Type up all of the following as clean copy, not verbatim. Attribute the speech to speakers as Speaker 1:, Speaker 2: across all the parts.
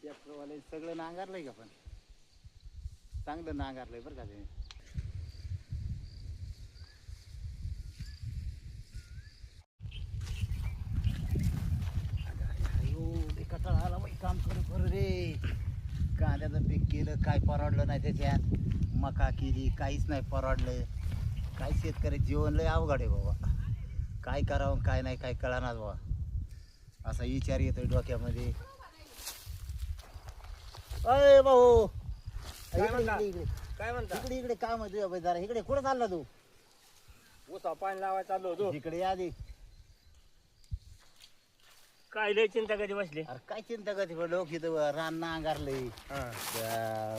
Speaker 1: ट्रॅक्टरवाले सगळं नांगरलंय का पण चांगलं नांगरलंय बरं का ते. कटाळा आला बाई काम करू रे. कांद्याचं पीक केलं काय परवडलं नाही त्याच्यात. मका केली काहीच नाही परवडलं. काय शेतकरी जीवन लय अवघड आहे बाबा. काय करावं काय नाही काय कळणार बाबा. असा विचार येतोय डोक्यामध्ये. अय भाऊ
Speaker 2: काय
Speaker 1: इकडे
Speaker 2: म्हणता?
Speaker 1: इकडे इकडे
Speaker 2: काय म्हणता?
Speaker 1: इकडे इकडे काम आहे तुझ्या जरा इकडे. कुठं चालला तू?
Speaker 2: ऊसा पाणी लावायला चाललो होतो.
Speaker 1: इकडे या आधी.
Speaker 2: काय लय चिंता कधी बसले?
Speaker 1: अरे काय चिंता करते लोक इथं रान नांगरलंय.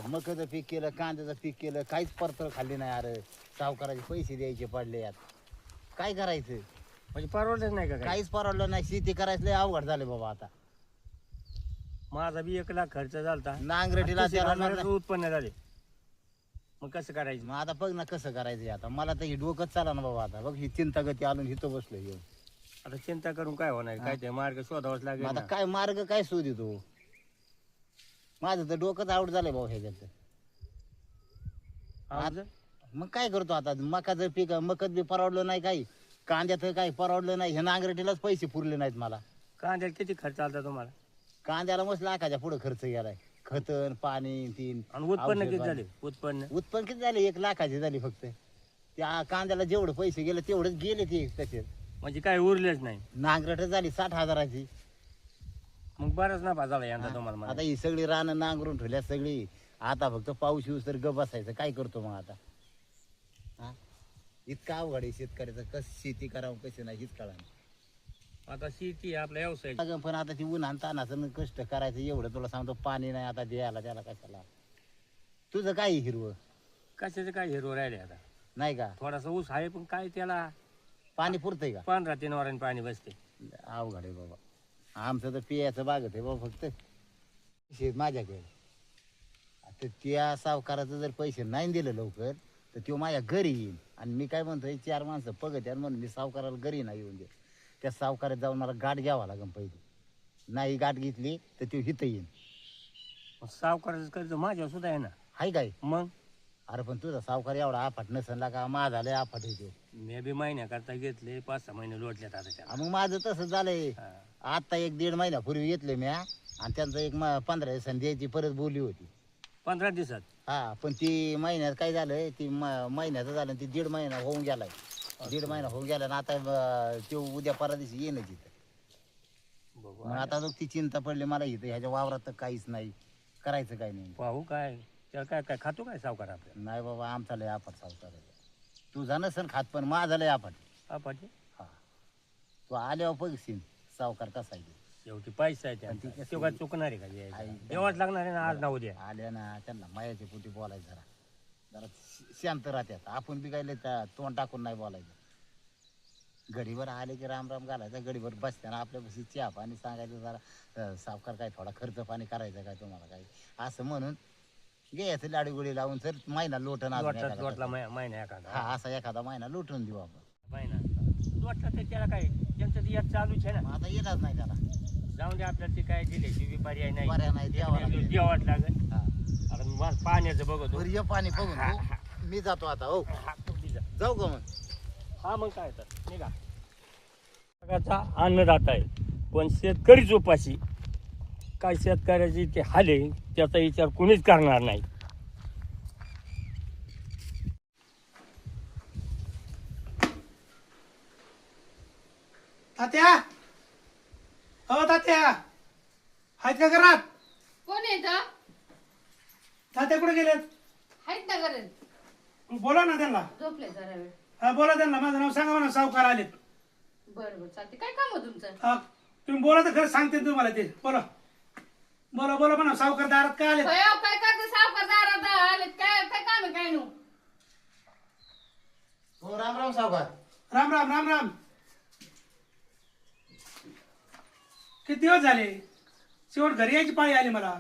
Speaker 1: मकाचं पीक केलं कांद्याचं पीक केलं काहीच परतळ खाल्ली नाही. अरे सावकाराचे पैसे द्यायचे पडले यात. काय करायचं?
Speaker 2: म्हणजे परवडत नाही का?
Speaker 1: काहीच परवडलं नाही. शेती करायचं लय अवघड झाले बाबा आता.
Speaker 2: माझा बी 1 लाख खर्च झालता.
Speaker 1: नांगरटीला त्याला
Speaker 2: नांगरटीला उत्पन्न झाले. मग कसं करायचं?
Speaker 1: मग आता बघ ना कसं करायचं आता. मला तर ही डोकंच चाला ना बाबा. आता बघ ही चिंता गती आणून इथं बसलो येऊन.
Speaker 2: आता चिंता करून काय होणार? काय ते मार्ग शोधावाच लागेल
Speaker 1: आता
Speaker 2: ना.
Speaker 1: काय मार्ग काय शोध येतो. माझं तर डोकंच आउट झालंय भाऊ ह्याच्यात.
Speaker 2: आमचं?
Speaker 1: मग काय करतो आता. मकाचं पीक मकत बी परवडलं नाही काही. कांद्याचं काही परवडलं नाही. हे नांगरटीलाच पैसे पुरले नाहीत मला.
Speaker 2: कांद्याला किती खर्च आलता तुम्हाला?
Speaker 1: कांद्याला मस्त लाखाच्या पुढे खर्च गेलाय. खतन पाणी तीन.
Speaker 2: आणि उत्पन्न किती झाले?
Speaker 1: उत्पन्न किती झाले? 1 लाखाची झाली फक्त. त्या कांद्याला जेवढे पैसे गेले तेवढेच गेले ते तसेच.
Speaker 2: म्हणजे काय उरलेच नाही.
Speaker 1: नांगरट झाली 60,000ची.
Speaker 2: मग बराच नफा झाला यंदा तुम्हाला.
Speaker 1: आता ही सगळी रानं नांगरून ठेवल्या सगळी. आता फक्त पाऊस येऊस तर गप बसायचं. काय करतो मग आता. हा इतका अवघड आहे शेतकऱ्याचं. कसं शेती करावं कसं नाही हीच कळा.
Speaker 2: आता शेती आपला व्यवसाय.
Speaker 1: पण आता ती उन्हान तानाचं कष्ट करायचं एवढं तुला सांगतो. पाणी नाही आता द्यायला त्याला कशाला. तुझं काय हिरवं?
Speaker 2: कशाचे काय हिरो राहिले आता?
Speaker 1: नाही का?
Speaker 2: थोडासा ऊस आहे पण काय त्याला
Speaker 1: पाणी पुरतंय का?
Speaker 2: 15 वारांनी पाणी बसते.
Speaker 1: अवघड आहे बाबा. आमचं तर पियाचं बागत आहे बाबा फक्त. शेत माझ्याकडे. आता त्या सावकाराचं जर पैसे नाही दिलं लवकर तर तो माझ्या घरी येईल. आणि मी काय म्हणतोय 4 माणसं पगत आहे म्हणून मी सावकाराला घरी नाही येऊन दे. त्या सावकारात जाऊन मला गाठ घ्यावा लागेल पहिले. नाही गाठ घेतली तर तो हिथं येईल.
Speaker 2: सावकाराचं कर्ज माझ्यावर सुद्धा आहे ना.
Speaker 1: हाय काय?
Speaker 2: मग
Speaker 1: अरे पण तुझा सावकार एवढा आफाट नसला का? माझा लय आफाट येतो.
Speaker 2: मी बी महिन्याकरता घेतले 5-6 महिने लोटल्यात आता त्याला.
Speaker 1: मग माझं तसं झालंय.
Speaker 2: हा.
Speaker 1: आता 1-1.5 महिन्यापूर्वी घेतले मी. आणि त्यांचं 15 दिवसांनी द्यायची परत बोलली होती.
Speaker 2: 15 दिवसात.
Speaker 1: हा पण ती महिन्यात काय झालंय. ती महिन्याचं झालं ती 1.5 महिना होऊन गेलाय. 1.5 महिना होऊन गेला ना. आता तो उद्या परवा दिवशी येणं तिथं.
Speaker 2: बघू
Speaker 1: मग आता ती चिंता पडली मला इथं. ह्याच्या वावरात तर काहीच नाही. करायचं काय नाही.
Speaker 2: पाहू काय त्याला काय काय खातो काय सावकार आपल्याला?
Speaker 1: नाही बाबा आमचा लय आफाट सावकार आहे. तुझा नसन खात पण माझा लय आफाट.
Speaker 2: आपाचे
Speaker 1: हा तू आल्यावर बघशील सावकार कसा आहे.
Speaker 2: शेवटी पैसा आहे
Speaker 1: पण ती
Speaker 2: त्यांचा.
Speaker 1: कशी-
Speaker 2: तो काय चुकणार आहे का
Speaker 1: आई-
Speaker 2: यायचं? देवाच लागणार आहे ना आज ना उद्या.
Speaker 1: आल्या ना त्यांना मायाच्या पोटी बोलायचं जरा. जरा शांत राहतात. आपण बी काय तोंड टाकून नाही बोलायचं. गडीवर आले की राम राम घालायचं. गडीवर बसताना आपल्यापाशी चहा पाणी सांगायचं. जरा सावकार काय थोडा खर्च पाणी करायचं काय तुम्हाला काय असं म्हणून घ्यायचं लाडी गोडी लावून. सर महिना लोटन अजून
Speaker 2: लोटला
Speaker 1: एखादा
Speaker 2: लोटला
Speaker 1: कसं.
Speaker 2: महिना एखादा.
Speaker 1: हा असा एखादा महिना लुटून देऊ आपण.
Speaker 2: महिना लोटला तर त्याला काय त्यांचं तर यात चालूच आहे ना.
Speaker 1: मग आता येणार नाही त्याला.
Speaker 2: जाऊन दे आपल्याला ते काय दिल्याची बी पर्याय नाही.
Speaker 1: पर्याय नाही, द्यावं लागेल.
Speaker 2: देवाच लागेल.
Speaker 1: हा
Speaker 2: आता मला पाण्याचं बघतो.
Speaker 1: बरं ये पाणी बघून तू. मी जातो आता. हो
Speaker 2: हा, कुठली जा.
Speaker 1: जाऊ का मग?
Speaker 2: हा मग काय तर निघा. जगाचा अन्नदाता आहे पण शेतकरीच उपाशी. काय शेतकऱ्याची ते हाल आहे त्याचा विचार कोणीच करणार नाही.
Speaker 3: तात्या हो तात्या आहेत का घरात?
Speaker 4: कोण येत
Speaker 3: तात्या कुठे गेलेत?
Speaker 4: आहेत ना घरात.
Speaker 3: बोला ना त्यांना.
Speaker 4: झोपले जरा वेळ.
Speaker 3: हा बोला त्यांना. माझं नाव सांगा म्हणा. सावकार आलेत.
Speaker 4: बरं बरं चालते. काय काम आहे तुमचं?
Speaker 3: हा तुम्ही बोला तर खरं सांगते तुम्हाला ते. बोला बोला बोला म्हणा. सावकार दारात काय आलेत?
Speaker 4: होय, अहो, काय करते सावकार दारात आले? काय काय काम आहे काय नु?
Speaker 1: हो राम राम सावकार.
Speaker 3: राम राम राम राम. किती दिवस झाले? शेवट घरी यायची पाळी आली मला.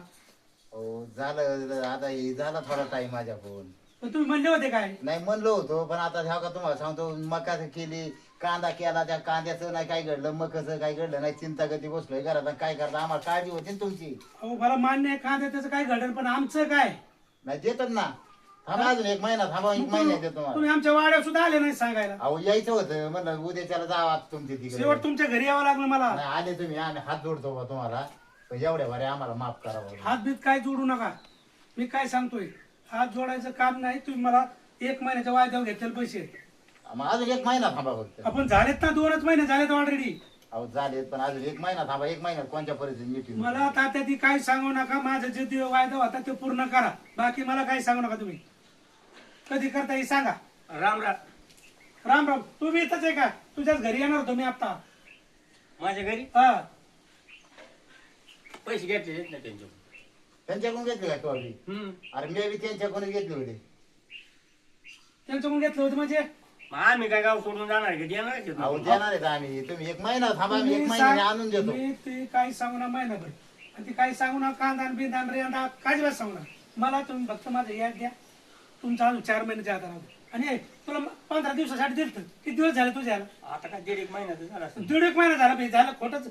Speaker 1: हो झालं आता हे झाला थोडा टाइम माझ्या फोन.
Speaker 3: पण तुम्ही म्हणले होते काय?
Speaker 1: नाही म्हणलो होतो पण आता ह्या का तुम्हाला सांगतो. मका केली कांदा केला, त्या कांद्याचं नाही काय घडलं, मकाचं काय घडलं नाही, चिंता कधी बसलोय घरात आणि काय करता, आम्हाला काळजी होती ना तुमची.
Speaker 3: अहो मला मान्य आहे कांदा त्याचं काय घडेल, पण आमचं काय?
Speaker 1: नाही देतात ना, थांबा अजून एक महिना, थांबा एक महिना देतो तुम्हाला.
Speaker 3: तुम्ही आमच्या वाड्यावर सुद्धा आले नाही सांगायला.
Speaker 1: अहो यायचं होतं म्हणलं उद्याच्याला जावा तुमच्या तिकडे.
Speaker 3: शेवट तुमच्या घरी यावं लागलं मला.
Speaker 1: नाही, आले तुम्ही, आम्ही हात जोडतो बा तुम्हाला, पण एवढ्या भारी आम्हाला माफ करावं.
Speaker 3: हात बीत काय जोडू नका. मी काय सांगतोय, हात जोडायचं काम नाही. तुम्ही मला 1 महिन्याच्या वायद्यावर घेतलेले पैसे.
Speaker 1: मग अजून एक महिना थांबा फक्त.
Speaker 3: आपण झालेत ना, 2च महिने झालेत ऑलरेडी.
Speaker 1: अहो झाले, पण अजून एक महिना थांबा. एक महिन्यात कोणत्या परिस्थितीत मिटिंग?
Speaker 3: मला तात्या ती काय सांगू नका. माझं जे वायदा होता ते पूर्ण करा. बाकी मला काय सांगू नका. तुम्ही कधी करता हे सांगा.
Speaker 2: राम राम.
Speaker 3: राम राम. तुम्ही इथंच आहे का? तुझ्याच घरी येणार होतो मी आता.
Speaker 2: माझ्या घरी
Speaker 3: हा,
Speaker 2: पैसे घेतले ना त्यांच्याकडून.
Speaker 1: त्यांच्याकडून घेतले का तू आधी?
Speaker 2: हम्म.
Speaker 1: अरे मी बी त्यांच्याकडून घेतले होते.
Speaker 3: त्यांच्याकडून घेतलं होतं म्हणजे?
Speaker 2: मग आम्ही काय गाव सोडून जाणार आहे का? देणार आहे
Speaker 1: अहो
Speaker 2: का?
Speaker 1: देणार आहेत आम्ही. तुम्ही एक महिना थांबा, आम्ही एक
Speaker 3: तुम्ही
Speaker 1: महिन्याने
Speaker 3: सांग-
Speaker 1: आणून देतो.
Speaker 3: मी ती काही सांगू ना महिनाभर, आणि ती काही सांगू ना कांदान बिंदान रेंदा काय सांगू ना. मला तुम्ही फक्त माझं याद द्या. तुमचा अजून 4 महिन्याच्या आधार आणि हे तुला 15 दिवसासाठी दिलं. किती दिवस झाले तुझ्या?
Speaker 2: आता काय 1.5 महिन्याचं झालं असेल.
Speaker 3: 1.5 महिना झाला पाहिजे. झालं खोटंच.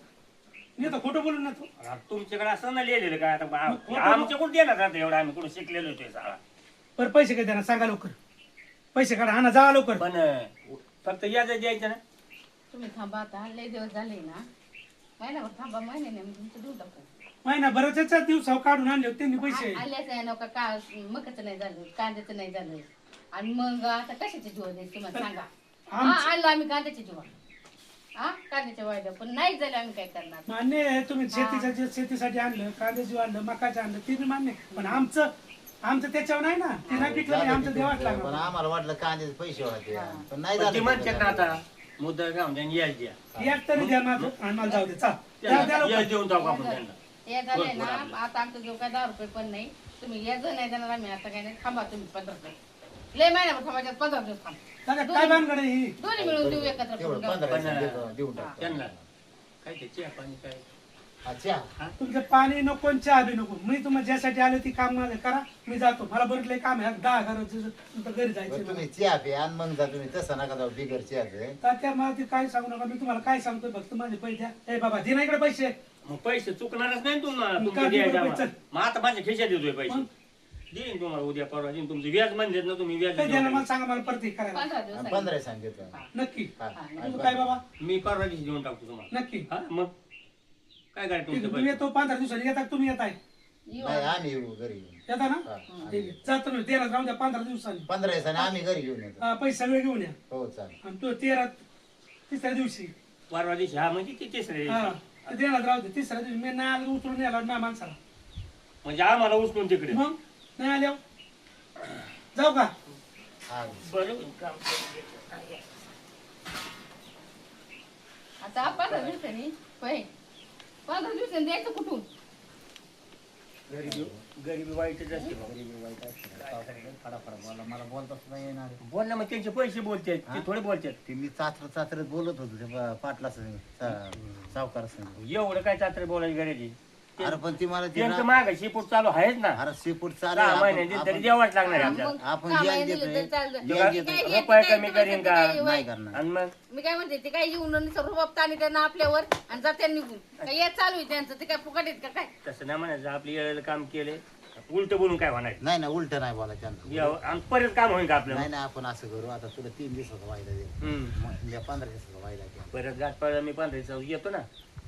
Speaker 3: मी तर खोटं बोलून ना तू.
Speaker 2: आता तुमच्याकडे असं ना लिहिलेलं काय आता
Speaker 3: मग
Speaker 2: आमच्याकडून देणार आता एवढं आम्ही कुठं शिकलेलो होतो सारा.
Speaker 3: बरं पैसे काय देणार सांगा लवकर. पैसे काढा, हा ना, जावा लवकर.
Speaker 2: पण फक्त याच द्यायचं ना.
Speaker 4: तुम्ही थांबा आता, लय दिवस झाले ना. महिनाभर थांबा, महिन्याने मी तुमचं देऊन टाकू.
Speaker 3: महिना बऱ्याच दिवसावर काढून आणले होते त्यांनी पैसे.
Speaker 4: आल्याच आहे नका का, मकाचं नाही झालं, कांद्याचं नाही झालं, आणि मग आता कशाचे जीव द्यायचे तुम्हाला सांगा. हा, आणलं आम्ही कांद्याचे जीव. हा, कांद्याच्या वायद्या पण नाही झालं, आम्ही काय करणार?
Speaker 3: मान्य आहे तुम्ही शेतीसाठी आणलं, कांद्याची आणलं, मकाचं आणलं, ते बी मान्य आहे. पण आमचं त्याच्यावर नाही ना. ते नाही पिकलं नाही, आमचं देवाच
Speaker 1: पण
Speaker 3: लागलं.
Speaker 1: आम्हाला वाटलं कांद्याचे पैसे होते, पण नाही
Speaker 2: पण ते म्हणतात ना
Speaker 1: झालं.
Speaker 2: आता मुद्दा गाव द्या याच द्या.
Speaker 3: एक तरी द्या माझं आणि मला जाऊ दे. चाल द्या लवकर.
Speaker 2: याच देऊन टाकू आपण त्यांना.
Speaker 4: हे झालंय ना, आता आमचं जो काय 10 रुपये पण नाही. तुम्ही याच नाही देणार, आम्ही आता काय नाही. थांबा तुम्ही 15 दिवस. लय महिन्याभर थांबायचं, 15 दिवस थांब.
Speaker 3: दादा, काय भानगड आहे ही?
Speaker 4: दोन्ही मिळून देऊ एकत्र
Speaker 1: तेवढं
Speaker 4: करून गाव.
Speaker 1: 15 देऊन टाकतो.
Speaker 2: त्यांना काय ते चहा पाणी काय.
Speaker 1: अच्छा,
Speaker 3: तुमचं पाणी नको आणि चहा बी नको. मी तुम्हाला ज्यासाठी आले ती काम माझं करा. मी जातो. मला बरं काम आहे. 10 घराचं घरी
Speaker 1: बरं
Speaker 3: जायचं.
Speaker 1: तुम्ही चहा प्या आणि मग जा. तुम्ही तसं नका जाऊ बिगर चहाचं.
Speaker 3: तात्या मला ती काय सांगू नका. मी तुम्हाला काय सांगतोय, फक्त माझे पैसे द्या. ए बाबा, दे ना इकडे पैसे.
Speaker 2: मग पैसे चुकणारच नाही तुम्हाला.
Speaker 3: मग
Speaker 2: तुमचं
Speaker 3: काय
Speaker 2: द्यायचं
Speaker 3: बरोबर,
Speaker 2: आम्हाला.
Speaker 3: चल.
Speaker 2: मग आता माझ्या खिशात देतोय पैसे.
Speaker 3: मग?
Speaker 2: देईन तुम्हाला उद्या परवा देईन. तुमचं व्याज म्हणतात ना तुम्ही व्याज
Speaker 3: काय द्या ना,
Speaker 2: देऊन
Speaker 3: मला सांगा. मला परत हे करायला
Speaker 4: 15 दिवस.
Speaker 1: 15 सांगितलं.
Speaker 3: नक्की.
Speaker 1: हा.
Speaker 3: तू काय बाबा?
Speaker 2: टाका. मी परवा दिवशी देऊन टाकतो तुम्हाला.
Speaker 3: नक्की.
Speaker 2: हा मग काय करायचं
Speaker 3: ठीक आहे,
Speaker 2: तुमचं
Speaker 3: तुम्ही
Speaker 2: पैसे?
Speaker 3: येतो 15 दिवसांनी. येता तुम्ही येताय?
Speaker 4: येऊ.
Speaker 1: नाही आम्ही येऊ घरी येऊन.
Speaker 3: येता ना?
Speaker 1: हा,
Speaker 3: ठीक आहे. जातो मी. 13 राहून द्या 15 दिवसांनी.
Speaker 1: 15 दिवसाने आम्ही घरी घेऊन येतो.
Speaker 3: हा, पैसे सगळे घेऊन या.
Speaker 1: हो चालेल.
Speaker 3: आणि तो 13 तिसऱ्या दिवशी.
Speaker 2: परवा दिवशी हा म्हणजे ती तिसरे
Speaker 3: हा, ते देणार राहू दे. तिसऱ्या दिवशी मी नाही आलो, उचलून यायला माझ्या माणसाला.
Speaker 2: म्हणजे आम्हाला उचलून तिकडे.
Speaker 3: मग नाही आल्यावर जाऊ का?
Speaker 1: हा.
Speaker 2: बरोबर काम करून देतो.
Speaker 4: आता 15 दिवसांनी होय. 15 दिवसांनी द्यायचं कुठून?
Speaker 2: गरीबी वाईटच असते बाबा.
Speaker 1: गरीबी वाईट असते. फडाफड बोला, मला बोलता सुद्धा येणार आहे.
Speaker 2: बोल ना, मग त्यांचे पैसे बोलतात ते थोडे बोलतात.
Speaker 1: ते मी चाचरत बोलत होतो ते पाटला सावकार संग.
Speaker 2: एवढं काय चात्र बोलायची गरज आहे?
Speaker 1: अरे पण ती मला ते
Speaker 2: त्यांचं माग शेपूट चालू आहेच ना.
Speaker 1: अरे शेपूट
Speaker 2: 6 महिन्यांनी तरी द्यावाच लागणार आहे आपल्याला.
Speaker 4: मग
Speaker 1: आपण
Speaker 4: सहा
Speaker 1: व्याज
Speaker 4: महिने दिलं
Speaker 1: देतोय.
Speaker 4: तरी चालतं.
Speaker 1: व्याज
Speaker 4: ती
Speaker 1: देतोय.
Speaker 4: काय-
Speaker 2: रुपये
Speaker 4: ती काय
Speaker 2: कमी
Speaker 4: तुम्हाला
Speaker 2: करीन
Speaker 4: ती
Speaker 2: का?
Speaker 4: काय होय.
Speaker 1: नाही करणार.
Speaker 2: आणि मग
Speaker 4: मी काय म्हणते, ते काय येऊन सर्व बाबताने त्यांना आपल्यावर आणि जात्या निघून. काय यात चालू आहे त्यांचं, ते काय फुकट आहेत का काय?
Speaker 2: तसं नाही म्हणायचं. आपली वेळेला काम केले उलट बोलून काय होणार?
Speaker 1: नाही ना, उलट नाही बोला त्यांना.
Speaker 2: आणि परत काम होईल का आपल्याला?
Speaker 1: नाही ना, आपण असं करू. आता तुला 3 दिवसाचा वायदा दे.
Speaker 2: हम्म.
Speaker 1: मग या 15 दिवसाचा वायदा घ्या.
Speaker 2: परत गाठ पडला मी 15 दिवसावर येतो ना.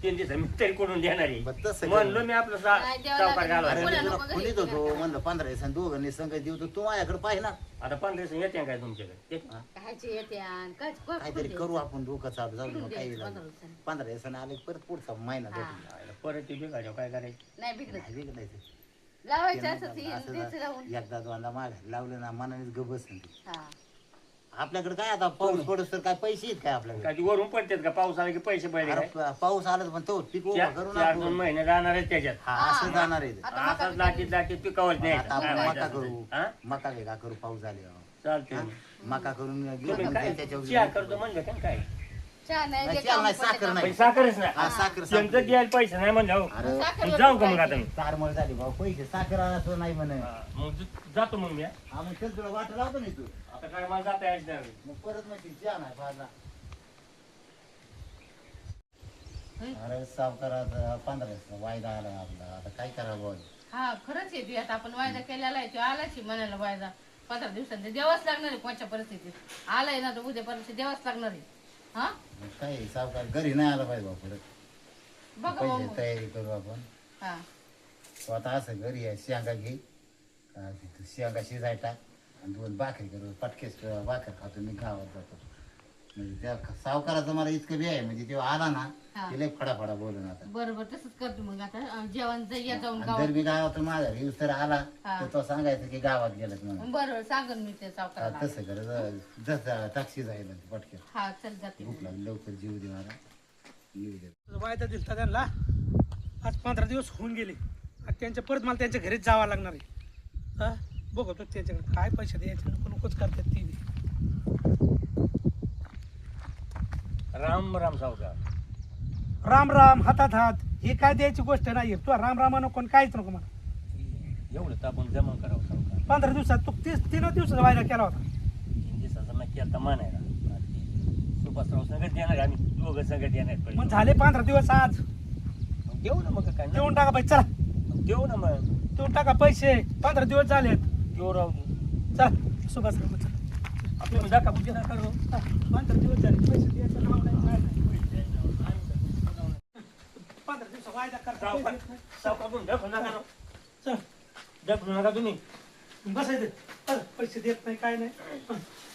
Speaker 2: 3 दिवस मी तरी करून देणार आहे.
Speaker 1: बरं तसं
Speaker 2: म्हणलो
Speaker 1: करू.
Speaker 2: मी आपलं
Speaker 4: नाही, द्यावं
Speaker 2: सावकार
Speaker 4: लागेल.
Speaker 2: घालवा.
Speaker 1: अरे
Speaker 4: कोणा
Speaker 1: मी तुला
Speaker 4: नको घरी
Speaker 1: खोलीत
Speaker 4: येते
Speaker 1: होतो
Speaker 4: का?
Speaker 1: म्हणलं 15 दिवसांनी दोघांनी संगत देऊ तर तू माझ्याकडे पाहिजे ना.
Speaker 2: आता 15 दिवस येते काय तुमच्याकडे? ते
Speaker 4: कायचे येते आणि काय
Speaker 1: काहीतरी करू आपण. डोकं चालू जाऊ दे, मग काही
Speaker 4: द्यायचं
Speaker 1: लागलं.
Speaker 4: 15 दिवसांनी.
Speaker 1: 15 दिवसांनी आले परत पुढचा महिना
Speaker 4: हा.
Speaker 1: भेटून
Speaker 2: परत ते बिघाड्यावर काय करायचं?
Speaker 4: नाही बिघडत.
Speaker 1: नाही बिघडायचं.
Speaker 4: लावायचं असं ती
Speaker 1: असं
Speaker 4: द्यायचं लावून.
Speaker 1: एकदा दोनदा मागायला लावलं ना, मनानेच गप बसून दे.
Speaker 4: हा.
Speaker 1: आपल्याकडे काय आता पाऊस पडस तर काय पैसे आहेत काय आपल्याकडे?
Speaker 2: काय ते वरून पडतात का? पाऊस आला की पैसे पडले
Speaker 1: अरे
Speaker 2: काय?
Speaker 1: पाऊस आला पण तो पीक उभा करू ना
Speaker 2: 4-2
Speaker 1: आपण.
Speaker 2: महिने राहणार आहेत त्याच्यात.
Speaker 1: हा असं जाणार आहे ते.
Speaker 4: आता मका
Speaker 2: असंच लाटीत लाटीत पिकावत नाही.
Speaker 1: आता आपण
Speaker 2: काय
Speaker 1: मका
Speaker 2: माहिती
Speaker 1: करू.
Speaker 2: असं. हा?
Speaker 1: मका वेगळा करू पाऊस झाले
Speaker 2: चालतंय.
Speaker 1: मका करून घेऊ.
Speaker 2: तुम्ही काय
Speaker 1: त्याच्यावर
Speaker 2: चहा करतो म्हणलं का काय?
Speaker 4: चहा नाही,
Speaker 1: नाही,
Speaker 4: जे
Speaker 1: चहा
Speaker 4: काम
Speaker 1: नाही,
Speaker 4: पडलं
Speaker 1: साखर
Speaker 4: काम.
Speaker 1: नाही.
Speaker 2: पण साखरच नाही.
Speaker 1: हा, साखर
Speaker 2: त्यांचं
Speaker 1: साखर.
Speaker 2: द्यायला पैसे नाही म्हणलं हो.
Speaker 1: अरे
Speaker 4: साखर
Speaker 2: जाऊ का मग आता मी?
Speaker 1: तारमळ झाली भाऊ, पैसे साखर आला असं नाही म्हणे.
Speaker 2: हा, मग जातो मग मी. हा.
Speaker 1: आम्ही तुला वाट लावतो नाही तू.
Speaker 2: आता काय मला जाता यायचं नाही.
Speaker 1: मग परत म्हणशील चहा नाही पाहिला. अरे सावकाराचा 15 वायदा आला आपला, आता काय करावं बोल.
Speaker 4: हा खरंच येते आता आपण वायदा केलेला आहे तो आलाच म्हणायला वायदा 15 दिवसांनी द्यावाच लागणार आहे. कोणत्या परिस्थितीत आलाय ना तर उद्यापर्यंत द्यावाच लागणार आहे. हा
Speaker 1: काय सावकार घरी नाही आला पाहिजे बा परत.
Speaker 4: बघा
Speaker 1: पैसे
Speaker 4: भाऊ.
Speaker 1: तयारी करू आपण.
Speaker 4: हा
Speaker 1: तो आता असं घरी आहे, शेंगा घे, शेंगा शिजायटा आणि 2 भाकरी करू, पटकेस भाकर खातो, मी गावात जातो. म्हणजे त्या सावकाराचं मला इतकं बी आहे, म्हणजे तेव्हा आला ना
Speaker 4: हा.
Speaker 1: तिला फडाफडा बोलून आता.
Speaker 4: बरोबर तसंच करतो मग आता जेवण या जाऊन
Speaker 1: आणि
Speaker 4: गावात.
Speaker 1: जर मी गावातून माझ्या येऊस तर आला
Speaker 4: हा.
Speaker 1: तर तो सांगायचं की गावात गेलं म्हणून.
Speaker 4: बरोबर सांगन मी ते
Speaker 1: हा,
Speaker 4: सावकाराला.
Speaker 1: तसं कर, जसं टाक्षी जायला पटकेस.
Speaker 4: हा चल जाते
Speaker 1: भूक लागली, लवकर जीव दे मला, येऊ दे.
Speaker 3: वायदा दिलता त्यांना, आज 15 दिवस होऊन गेले आणि त्यांच्या परत मला त्यांच्या घरीच जावं लागणार आहे. हा बघतो त्यांच्याकडे काय पैसे द्यायचे, नको नकोच करतात ती बी.
Speaker 2: राम राम सावकार.
Speaker 3: राम राम हातात हात, हे काय द्यायची गोष्ट नाही. तू राम राम नको आणि काहीच नको मला.
Speaker 2: एवढं तर आपण जमा करावं सावकार.
Speaker 3: 15 दिवसात तू 3 दिवसाचा वायदा केला होता.
Speaker 2: 3 दिवसाचा नक्की आता मानायला. सुभाषराव संगत देणार आम्ही दोघं संगत येणार.
Speaker 3: मग झाले 15 दिवस आज.
Speaker 2: मग देऊ ना मग काय
Speaker 3: देऊन टाका पैसे, चला
Speaker 2: मग देऊ ना मग
Speaker 3: देऊन टाका पैसे. 15 दिवस झालेत.
Speaker 2: देऊ राहू दे.
Speaker 3: चल सुभाष चल.
Speaker 2: तुम्ही दाखा बुद्धी नका करू.
Speaker 3: 15 दिवस झाले, पैसे द्यायचं नाव नाही, काय नाही. 15 दिवस वायदा करता पैसे देत नाही.
Speaker 2: सावकार तुम्ही ढकलू नका राव.
Speaker 3: चल
Speaker 2: ढकलू नका तुम्ही.
Speaker 3: बसायचं. चल, पैसे देत नाही काय नाही.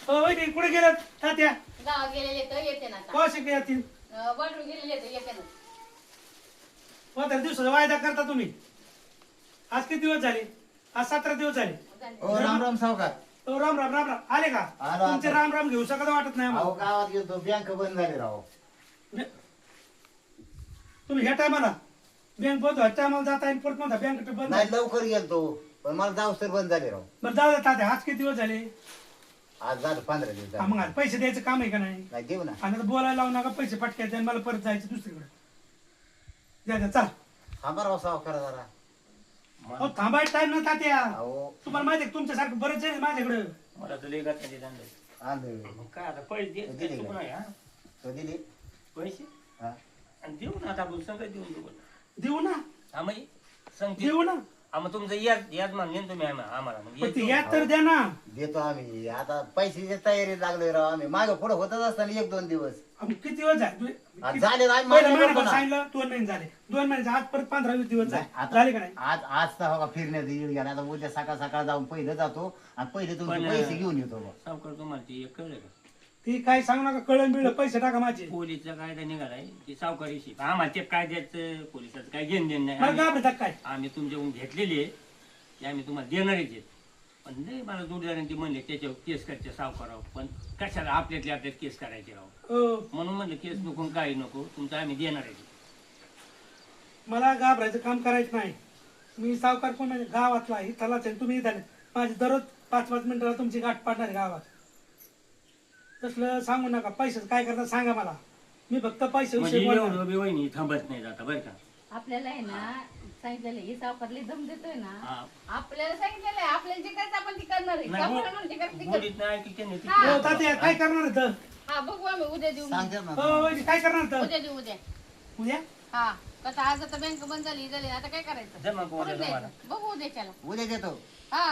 Speaker 3: वहिनी कुठे गेलात तात्या?
Speaker 4: गावात गेलेले तर येते ना आता.
Speaker 3: कसे काय येतील?
Speaker 4: वाढून गेलेले तर येते ना.
Speaker 3: 15 दिवसाचा वायदा करता तुम्ही. आज किती दिवस झाले? आज 17 दिवस झाले.
Speaker 1: ओ राम राम सावकार.
Speaker 3: राम राम राम राम. आले का?
Speaker 1: आलो आता.
Speaker 3: तुमचे राम राम घेऊ शकत वाटत नाही
Speaker 1: अहो
Speaker 3: आम्हाला.
Speaker 1: गावात गेलो, बँक बंद झाली राव.
Speaker 3: तुम्ही ह्या टायमाला बँक बंद ह्या टायमाला जाता आणि परत म्हणता बँक बंद
Speaker 1: नाही
Speaker 3: आहे.
Speaker 1: लवकर गेलतो, पण मला जाऊस तर बंद झाले राव.
Speaker 3: बरं जाऊ दे तात्या, आज किती दिवस झाले?
Speaker 1: आज झालं 15 दिवस
Speaker 3: हा, मग
Speaker 1: झाले.
Speaker 3: आज पैसे द्यायचं काम आहे का नाही?
Speaker 1: नाही देऊ ना.
Speaker 3: आणि आता बोलायला लावू नका, पैसे पटक्यात द्या आणि मला परत जायचं दुसरीकडे. द्या द्या चल.
Speaker 1: थांबा राव सावकार जरा.
Speaker 3: अहो थांबायचं टाइम ना तात्या.
Speaker 1: अहो
Speaker 3: तुम्हाला माहिती आहे तुमच्यासारखं बरेच आहे माझ्याकडे.
Speaker 2: मला तर लेगात नाही देणार.
Speaker 1: आणलं.
Speaker 2: मग काय आता पैसे दे
Speaker 1: दिले
Speaker 2: चुकून
Speaker 1: का?
Speaker 2: आहे, हा?
Speaker 1: तो दिली.
Speaker 2: पैसे
Speaker 1: हा.
Speaker 2: आणि देऊ ना आता आपण संगत देऊन देऊ.
Speaker 3: देऊ ना,
Speaker 2: हा मग सांगते.
Speaker 3: देऊ ना.
Speaker 2: हा मग तुमचं याद मान नेन तुम्ही आम्हाला मग
Speaker 3: पण ते
Speaker 2: येतो.
Speaker 3: याद तर द्या ना.
Speaker 1: देतो आम्ही. आता पैशाची तयारी लागलोय राव आम्ही. मागे पुढे होतच असताना 1-2 दिवस.
Speaker 3: अहो, किती दिवस झाले?
Speaker 1: आज झाले ना, आम्ही
Speaker 3: पहिलं
Speaker 1: मागे
Speaker 3: महिन्याभर
Speaker 1: करतो ना.
Speaker 3: सांगितलं 2 महिने झाले. 2 महिने आज परत 15-20 दिवस
Speaker 1: नाही,
Speaker 3: झाले.
Speaker 1: आता-
Speaker 3: झाले का नाही?
Speaker 1: आज तर हो फिरण्यात येईल गेला. आता उद्या सकाळ सकाळ जाऊन पहिलं जातो आणि पहिले तुमचे
Speaker 2: पण-
Speaker 1: पैसे घेऊन येतो बा.
Speaker 2: सावकार तुम्हाला ते एक कळलं का?
Speaker 3: ती काय सांगू नका, कळण बिळलं पैसे टाका माझे.
Speaker 2: पोलीसचा कायदा निघालाय ते सावकारीशी आम्हाला ते कायद्याचं पोलिसाचं काय घेणं देणं नाही.
Speaker 3: मला
Speaker 2: आम्ही-
Speaker 3: घाबरतात काय?
Speaker 2: आम्ही तुमच्याकडून घेतलेली आहे ते आम्ही तुम्हाला देणारच आहेत. पण नाही मला जोडीदारांनी ते म्हणले त्याच्यावर केस करायचे सावकाराव. पण कशाला आपल्यातले आपल्यात केस करायचे राव.
Speaker 3: हो,
Speaker 2: म्हणून म्हणलं केस नको काही नको तुमचं आम्ही देणार आहे.
Speaker 3: मला घाबरायचं काम करायचं नाही. मी सावकार कोण म्हणजे गावातला आहे, इथलाच आहे. तुम्ही इथले. माझी दररोज 5-5 मिनिटाला तुमची गाठ पाडणार आहे गावात. तसलं सांगू नका. पैशाचं काय करता सांगा मला. मी फक्त पैसे
Speaker 2: म्हणजे
Speaker 3: विषयी बोलणार.
Speaker 2: एवढं बी वहिनी थांबत नाही जाता बरं का.
Speaker 4: आपल्याला आहे ना सांगितलेलं हे सावकारले दम देतोय ना.
Speaker 2: हा.
Speaker 4: आपल्याला सांगितलेलं आहे आपल्याला जे करायचं आपण ते करणार आहे.
Speaker 2: नाही,
Speaker 4: सावकार म्हणून जे करायचं ते
Speaker 2: गोडीत नाही की त्याने ते-
Speaker 4: हा.
Speaker 3: हो तात्या, काय करणार आहे तर?
Speaker 4: हा बघू आम्ही उद्या देऊ.
Speaker 1: सांगते ना.
Speaker 3: हो वहिनी, काय करणार तर?
Speaker 4: उद्या देऊ उद्या.
Speaker 3: उद्या
Speaker 4: हा कसं आज आता बँक बंद झाली आता काय करायचं?
Speaker 2: जमा करू
Speaker 4: करून
Speaker 2: तुम्हाला.
Speaker 4: द्यायचं. बघू उद्याच्याला.
Speaker 1: उद्या देतो.
Speaker 4: हा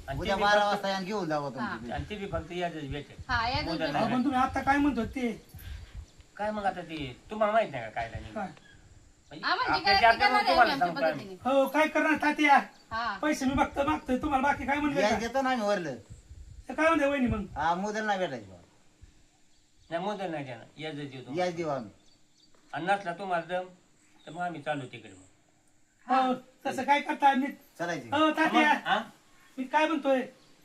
Speaker 2: आणि
Speaker 1: उद्या
Speaker 2: ते बी
Speaker 1: 12
Speaker 2: फक्त-
Speaker 1: वाजता यान घेऊन जावं
Speaker 4: हा.
Speaker 1: तुम्ही.
Speaker 2: आणि ते बी फक्त याच भेटेल.
Speaker 4: हा या
Speaker 2: उद्या
Speaker 4: दोन
Speaker 2: नाही.
Speaker 3: हो, पण तुम्ही आता काय म्हणतो ते
Speaker 2: काय मग आता ते तुम्हाला माहित नाही का काय नाही
Speaker 3: काय?
Speaker 4: आम्हाला जे
Speaker 2: आपल्या
Speaker 4: करायचं ते
Speaker 2: आपल्या
Speaker 4: करणार आहे
Speaker 2: तुम्हाला
Speaker 4: आमच्या
Speaker 2: सांगतो आम्ही.
Speaker 4: पद्धतीने.
Speaker 3: हो काय करणार तात्या?
Speaker 4: हा
Speaker 3: पैसे मी बघतो मागतोय तुम्हाला, बाकी काय म्हणलं
Speaker 1: याच
Speaker 3: का?
Speaker 1: देतो ना आम्ही वरलं.
Speaker 3: ते काय म्हणते वहिनी मग?
Speaker 1: हा मुदल नाही भेटायचं.
Speaker 2: नाही मोदल नाही देणार याच देतो.
Speaker 1: याच देऊ आम्ही.
Speaker 2: आणि नसला तुम्हाला दम तर मग आम्ही चालू तिकडे मग.
Speaker 3: हो तसं काय करता मी?
Speaker 1: चालायची.
Speaker 3: हो तात्या,
Speaker 2: हा?
Speaker 3: मी काय म्हणतोय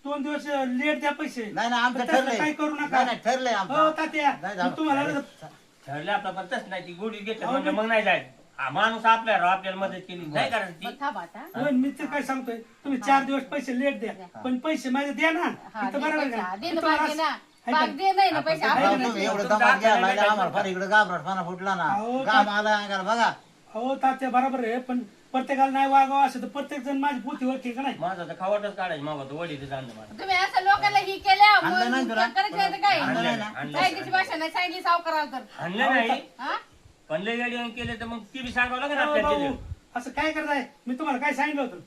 Speaker 3: 2 दिवस लेट द्या पैसे.
Speaker 1: नाही ना आमचं
Speaker 3: पण तसलं
Speaker 1: ठरलंय.
Speaker 3: काय करू नका.
Speaker 1: नाही, नाही, ठरलंय
Speaker 3: हो
Speaker 1: आमचं.
Speaker 3: तात्या,
Speaker 1: नाही,
Speaker 3: मी
Speaker 1: जाऊ.
Speaker 3: तुम्हाला
Speaker 2: ठरलं आपला पण तसं नाही ती गोडी घेतलं
Speaker 3: अहो,
Speaker 2: म्हणजे
Speaker 3: पण-
Speaker 2: मग नाही जायचं. हा माणूस आपल्या राव आपल्याला मदत केली नाही करायची ती.
Speaker 4: मग थांबा आता.
Speaker 3: हो, मी ते काय सांगतोय, तुम्ही 4 दिवस पैसे लेट द्या, पण पैसे माझे द्या ना.
Speaker 4: हा
Speaker 3: इथं
Speaker 4: दे
Speaker 3: बरोबर
Speaker 4: पैसे.
Speaker 3: का?
Speaker 4: दे ना
Speaker 3: इथं
Speaker 4: बाग
Speaker 3: मला
Speaker 4: दे ना.
Speaker 3: असं-
Speaker 4: बाग दे नाही ना
Speaker 2: आपण
Speaker 4: पैसे
Speaker 2: तर
Speaker 1: राव,
Speaker 4: आपल्याला
Speaker 1: तुम्ही
Speaker 4: नाही.
Speaker 1: एवढं
Speaker 2: तुमचं
Speaker 1: दमात घ्यायला
Speaker 2: हाताने
Speaker 1: लागले आम्हाला
Speaker 2: काय
Speaker 1: फार इकडे घाबरटपणा फुटला ना.
Speaker 3: अहो,
Speaker 1: घाम आला अंगाला बघा.
Speaker 3: हो तात्या बरोबर आहे, पण प्रत्येकाला नाही वागावं असं तर प्रत्येक जण माझी पोथी ओळखी का नाही?
Speaker 2: माझा तर खावाटच काढायचं मागा तो वडील आणलं मला.
Speaker 4: तुम्ही असं लोकांना ही केल्या
Speaker 1: आणलं नाही
Speaker 4: मग
Speaker 1: तुला?
Speaker 4: करायचं नाही तर काय?
Speaker 1: आणलं नाही ना?
Speaker 2: आणलं
Speaker 4: काय त्याची भाषा नाही सांगितली सावकाराला तर.
Speaker 2: आणलं नाही
Speaker 4: हा
Speaker 2: पण लय गाडी केले तर मग ती बी सांगावं लागेल
Speaker 3: अहो,
Speaker 2: आपल्याला
Speaker 3: भाऊ,
Speaker 2: तिथं.
Speaker 3: असं काय करताय मी तुम्हाला काय सांगितलं होतं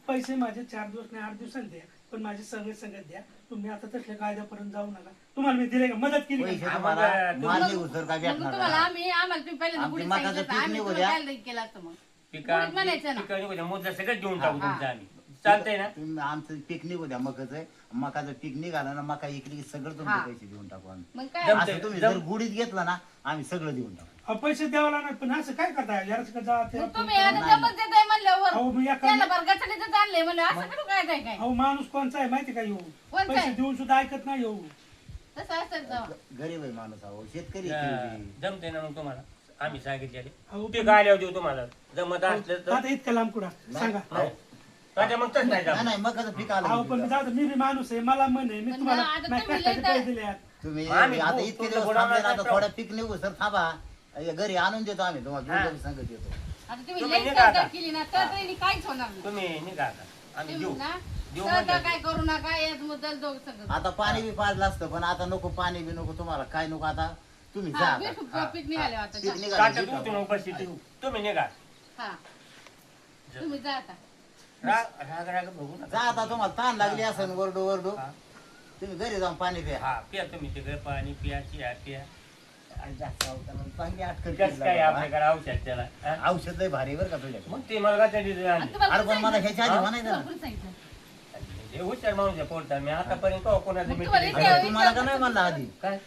Speaker 3: पैसे माझे 4 दिवस नाही 8 दिवसांनी द्या पण माझे सगळे संगत द्या तुम्ही आता तसल्या कायद्यापर्यंत जाऊ नका तुम्हाला मी दिले का मदत केली
Speaker 1: पैसे
Speaker 3: का?
Speaker 1: तुम्हाला
Speaker 2: मग
Speaker 1: माल निघू तर काय
Speaker 4: मग
Speaker 1: भेटणार
Speaker 4: तुम्हाला
Speaker 1: नाही.
Speaker 4: आम्हाला तुम्ही पहिल्यांदा
Speaker 1: आमची
Speaker 4: गुढीत
Speaker 1: मकाचं
Speaker 4: सांगितलं
Speaker 1: पीक
Speaker 4: आम्ही
Speaker 1: निघू
Speaker 4: तुम्हाला
Speaker 1: द्या.
Speaker 4: काय केलं असतं मग
Speaker 2: पिका
Speaker 4: गुढीत म्हणायचं ना
Speaker 2: पिका मोजा सगळं देऊन टाकू
Speaker 4: हा.
Speaker 2: तुमचं आम्ही चालतंय ना
Speaker 1: तुम्ही आमचं पीक निघू द्या मकाचं पीक निघालं ना मका इकली की सगळं
Speaker 4: हा.
Speaker 1: तुमचे पैसे देऊन टाकू आम्ही
Speaker 4: मग काय
Speaker 2: जमतंय.
Speaker 1: असं तुम्ही जर गुढीत घेतला ना आम्ही सगळं देऊन टाकू
Speaker 3: अहो, पैसे द्यावं लागणार पण असं काय करताय यारच का जा ते-
Speaker 4: मग तुम्ही आता जबरदस्त देताय म्हणल्यावर
Speaker 3: अहो मी एका
Speaker 4: त्याला बरं गचडीचं चाललंय म्हणलं असं करू काय काय काय
Speaker 3: अहो माणूस कोणचा आहे माहिती का येऊ
Speaker 4: कोणचा
Speaker 3: पैसे
Speaker 4: आहे?
Speaker 3: देऊन सुद्धा ऐकत नाही येऊ
Speaker 4: तसं असतं जावं.
Speaker 1: गरीब आहे माणूस अहो शेतकरी आहे ते बी.
Speaker 2: जमते ना मग तुम्हाला आम्ही सांगितले
Speaker 3: अहो,
Speaker 2: पीक आल्यावर देऊ तुम्हाला जमत असलं तर
Speaker 3: आता इतकं लांब कुठं सांगा
Speaker 2: नाही. राजा मग तसं नाही
Speaker 1: नाही
Speaker 2: जमत.
Speaker 1: नाही मकाचं पीक आलं
Speaker 3: अहो
Speaker 1: की
Speaker 3: पण
Speaker 1: तुला.
Speaker 3: जाऊ दे, मी बी माणूस आहे मला मन आहे मी
Speaker 4: पण
Speaker 3: तुम्हाला
Speaker 4: आता
Speaker 3: नाही
Speaker 4: तुम्ही
Speaker 3: कष्टाचे
Speaker 4: लय
Speaker 3: पैसे दिले आहेत.
Speaker 1: तुम्ही
Speaker 2: आम्ही
Speaker 1: आता
Speaker 2: भाऊ,
Speaker 1: इतके
Speaker 2: तुमचं
Speaker 1: दिवस
Speaker 2: बुडावणार
Speaker 1: थांबले ना आता
Speaker 2: नाही
Speaker 1: थोडं पीक निघू सर थांबा घरी आणून देतो आम्ही तुम्हाला
Speaker 2: हा.
Speaker 1: दोघं संगत येतो
Speaker 4: आता तुम्ही
Speaker 2: तुम्ही
Speaker 4: लई
Speaker 2: निघा आता.
Speaker 4: सहकार्य केली ना तर तरी काहीच होणार नाही
Speaker 2: तुम्ही निघा आता आम्ही देऊ
Speaker 4: तुम्ही ना
Speaker 2: देऊ
Speaker 4: सहकार्य
Speaker 2: म्हणलं.
Speaker 4: काय करू नका याच मुद्दल दोघ सगळं
Speaker 1: आता पाणी बी पाजलं असतं पण आता नको पाणी बी नको तुम्हाला काय नको आता तुम्ही जा
Speaker 4: हा
Speaker 1: आता.
Speaker 4: भेटू पिक निघाले आता
Speaker 1: पीक
Speaker 4: जा.
Speaker 1: निघालं
Speaker 2: ताटं
Speaker 1: की
Speaker 2: उचलून उपस्थित तुम्ही निघा
Speaker 4: हा तुम्ही जा आता
Speaker 2: राग राग बघू
Speaker 1: जा
Speaker 2: नका
Speaker 1: आता तुम्हाला ताण लागली असेल वरडू वरडू
Speaker 2: हा.
Speaker 1: तुम्ही घरी जाऊन पाणी प्या
Speaker 2: हा पिया तुम्ही तिकडे पाणी पिया चिया पिया
Speaker 1: आणि जास्त अवतारानं चांगली अटकल
Speaker 2: कसं
Speaker 1: केली
Speaker 2: काय
Speaker 1: बाबा.
Speaker 2: आपल्याकडे औषध त्याला हा?
Speaker 1: औषध लय भारी बरं का तुझ्याकडे
Speaker 2: मग ते मला गाठ्या दिली
Speaker 4: आणि तुम्हाला
Speaker 1: अरे
Speaker 4: कोण
Speaker 1: पण मला
Speaker 4: सांगितलं?
Speaker 1: ह्याच्या आधी
Speaker 2: हा?
Speaker 1: म्हणायचं ना
Speaker 4: कोण सांगितलं?
Speaker 2: हे हुशार माणूस आहे पोलता मी आतापर्यंत कवा कोणाचं
Speaker 4: मग तुम्हाला
Speaker 2: meeting
Speaker 4: इथे-
Speaker 2: नाही.
Speaker 1: अरे तुम्हाला का नाही म्हणलं आधी
Speaker 2: काय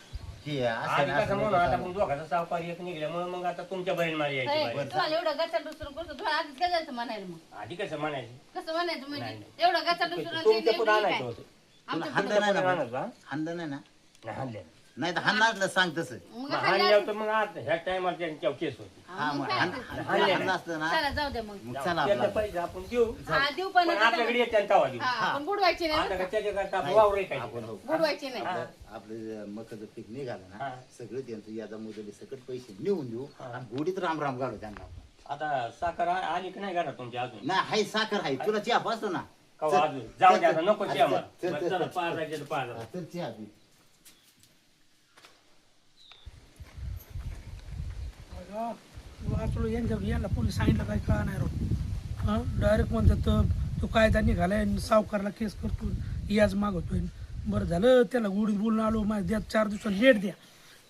Speaker 1: की असं
Speaker 2: आधी
Speaker 1: नाही,
Speaker 2: कसं
Speaker 1: असं
Speaker 2: म्हणून आता
Speaker 1: नाही,
Speaker 2: मग दोघाचा सावकार एक निघल्यामुळे मग आता तुमच्या बहीण मारी यायची
Speaker 4: काय?
Speaker 2: बाई.
Speaker 4: तुम्हाला एवढं गचड दुसरं करतो तुम्हाला आधीच काय जायचं म्हणायला मग
Speaker 2: आधी कसं म्हणायचं
Speaker 4: कसं म्हणायचं
Speaker 2: नाही,
Speaker 4: म्हणजे एवढं गचड दुसरं
Speaker 2: तुमच्या पुढे आणायचं होतं
Speaker 1: तुला
Speaker 4: आमच्या
Speaker 1: हाणलं नाही ना
Speaker 2: पुढे
Speaker 1: पण?
Speaker 2: आणायचं, हा?
Speaker 1: हाणलं नाही ना
Speaker 2: नाही हाणलं.
Speaker 1: नाही तर हाणलं असलं सांग तसं
Speaker 4: मग
Speaker 2: मग
Speaker 4: हाणलं
Speaker 2: हाणल्यावर तर मग आता ह्या टायमाला त्यांच्यावर केस होती
Speaker 1: हा मग
Speaker 4: काय
Speaker 1: हाण-
Speaker 4: ते?
Speaker 2: हाणलं
Speaker 1: हाणलं असतं ना
Speaker 4: चला जाऊ दे मग
Speaker 1: मग चला
Speaker 2: त्याचं
Speaker 1: आपला
Speaker 2: पैसे आपण देऊ
Speaker 4: हा देऊ
Speaker 2: पण
Speaker 4: पण
Speaker 2: आपल्याकडे येते तवा देऊ
Speaker 4: हा पण बुडवायची नाही
Speaker 2: आता
Speaker 4: बरं
Speaker 2: का
Speaker 4: का?
Speaker 2: त्याच्याकरता आपण वावर आहे
Speaker 1: आपण
Speaker 2: काय
Speaker 1: हो.
Speaker 4: बुडवायची नाही
Speaker 2: हा.
Speaker 1: आपलं मकाचं पीक निघालं ना
Speaker 2: हा.
Speaker 1: सगळं त्यांचं यादा मुदली सकट पैसे नेऊन देऊ
Speaker 2: हा.
Speaker 1: आणि गोडीत राम राम घालू त्यांना
Speaker 2: आता साखर आली की नाही घरात तुमच्या अजून
Speaker 1: नाही हाय साखर हाय तुला चहा पाचतो ना
Speaker 2: कवा
Speaker 1: चल,
Speaker 2: अजून जाऊ दे
Speaker 1: चल,
Speaker 2: आता नको
Speaker 1: चल,
Speaker 2: चहा
Speaker 1: चल,
Speaker 2: मला.
Speaker 1: चल,
Speaker 2: बरं,
Speaker 1: चल,
Speaker 2: चला
Speaker 1: चल.
Speaker 2: पाच जायचे तर पाच
Speaker 1: हा, चल चहा पी.
Speaker 3: वाचलो यांना पोलीस सांगितलं काय कळा नाही राहत हां डायरेक्ट म्हणतात तो कायदा निघालाय आणि सावकारला केस करतो याज मागवतोय बरं झालं त्याला गुढीत बोलून आलो माझ्या द्या 4 दिवसात लेट द्या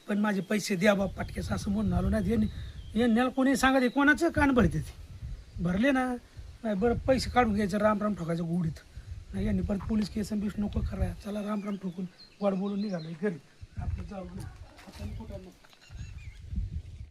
Speaker 3: पण माझे पैसे द्या बाप पाटकेस असं म्हणून आलो नाही यांना कोणी सांगत कोणाचं कान भरते ते भरले ना नाही बरं पैसे काढून घ्यायचं राम राम ठोकायचं गुढीत नाही यांनी परत पोलीस केस बीस नको करायला चला राम राम ठोकून वाढ बोलून निघालो घरी आपलं जाऊ आता कुठं